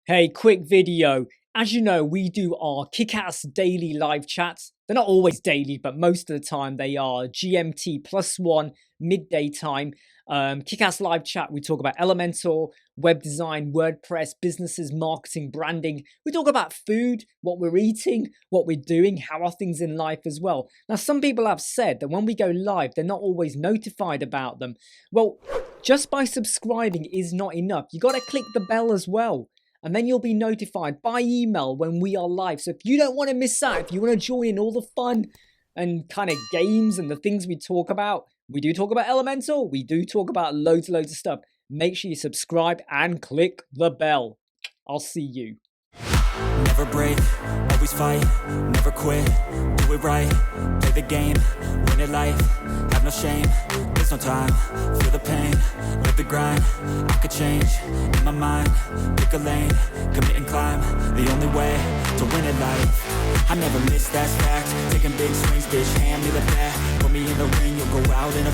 Hey, quick video. As you know, we do our kick-ass daily live chats. They're not always daily, but most of the time they are GMT +1 midday time. Kick-ass live chat. We talk about Elementor, web design, WordPress, businesses, marketing, branding. We talk about food, what we're eating, what we're doing, how are things in life as well. Now, some people have said that when we go live, they're not always notified about them. Well, just by subscribing is not enough. You got to click the bell as well. And then you'll be notified by email when we are live. So if you don't want to miss out, if you want to join in all the fun and kind of games and the things we talk about, we do talk about Elementor, we do talk about loads of stuff. Make sure you subscribe and click the bell. I'll see you. Never break, always fight, never quit, do it right, play the game, win it life, have no shame, there's no time, feel the pain, live the grind, I could change, in my mind, pick a lane, commit and climb, the only way to win it life, I never miss, that's fact, taking big swings, bitch, hand me the bat, put me in the ring, you'll go out in a